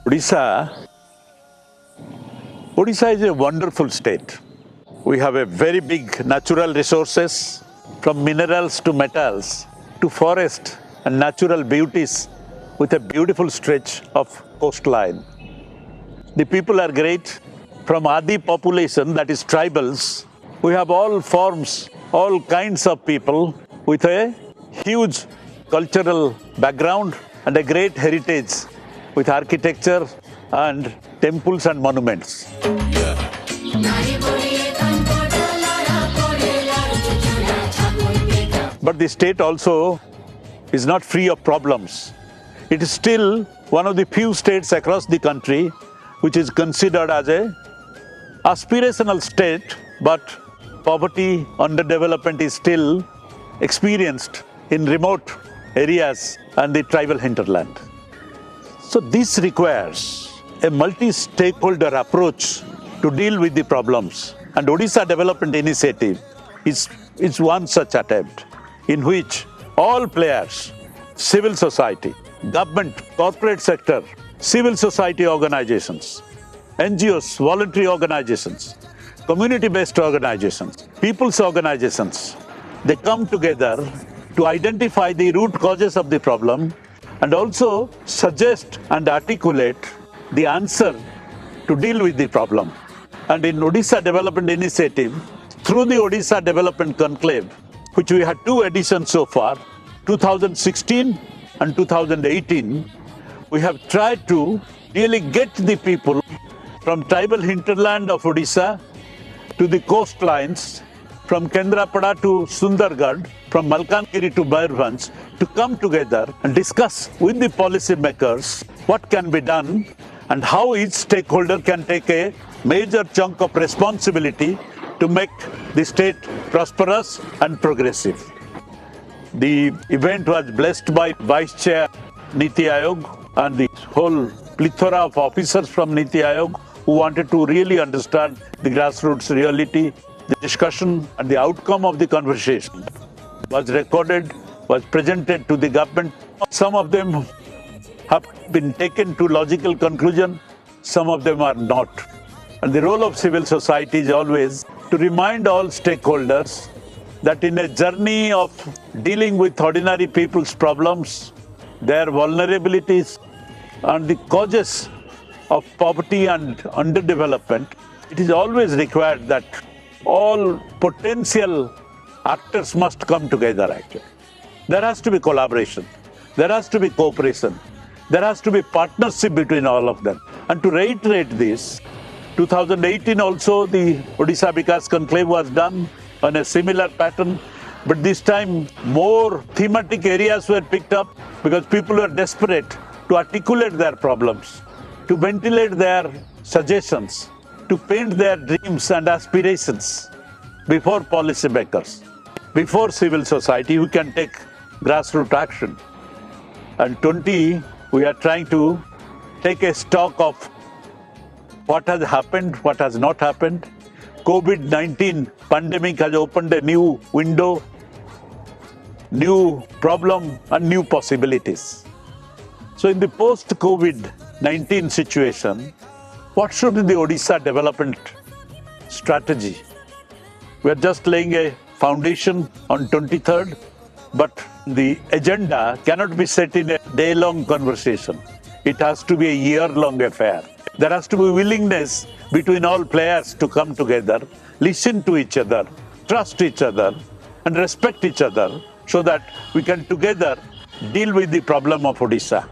Odisha is a wonderful state. We have a very big natural resources, from minerals to metals to forest and natural beauties, with a beautiful stretch of coastline. The people are great. From Adi population, that is tribals, we have all forms, all kinds of people with a huge cultural background and a great heritage with architecture and temples and monuments. But the state also is not free of problems. It is still one of the few states across the country which is considered as a aspirational state, but poverty, underdevelopment is still experienced in remote areas and the tribal hinterland. So this requires a multi-stakeholder approach to deal with the problems. And Odisha Development Initiative is one such attempt in which all players, civil society, government, corporate sector, civil society organizations, NGOs, voluntary organizations, community-based organizations, people's organizations, they come together to identify the root causes of the problem and also suggest and articulate the answer to deal with the problem. And in Odisha Development Initiative, through the Odisha Development Conclave, which we had 2 editions so far, 2016 and 2018, we have tried to really get the people from tribal hinterland of Odisha to the coastlines, from Kendrapada to Sundargarh, from Malkansgiri to Mayurbhanj, to come together and discuss with the policy makers what can be done and how each stakeholder can take a major chunk of responsibility to make the state prosperous and progressive. The event was blessed by Vice Chair Niti Aayog and the whole plethora of officers from Niti Aayog who wanted to really understand the grassroots reality. The discussion and the outcome of the conversation was recorded, was presented to the government. Some of them have been taken to logical conclusion, some of them are not. And the role of civil society is always to remind all stakeholders that in a journey of dealing with ordinary people's problems, their vulnerabilities and the causes of poverty and underdevelopment, it is always required that all potential actors must come together actually. There has to be collaboration, there has to be cooperation, there has to be partnership between all of them. And to reiterate this, 2018 also the Odisha Vikas Conclave was done on a similar pattern, but this time more thematic areas were picked up because people were desperate to articulate their problems, to ventilate their suggestions, to paint their dreams and aspirations before policymakers, before civil society who can take grassroots action. And 20, we are trying to take a stock of what has happened, what has not happened. COVID-19 pandemic has opened a new window, new problem and new possibilities. So in the post-COVID-19 situation, what should be the Odisha development strategy? We are just laying a foundation on 23rd, but the agenda cannot be set in a day-long conversation. It has to be a year-long affair. There has to be willingness between all players to come together, listen to each other, trust each other, and respect each other so that we can together deal with the problem of Odisha.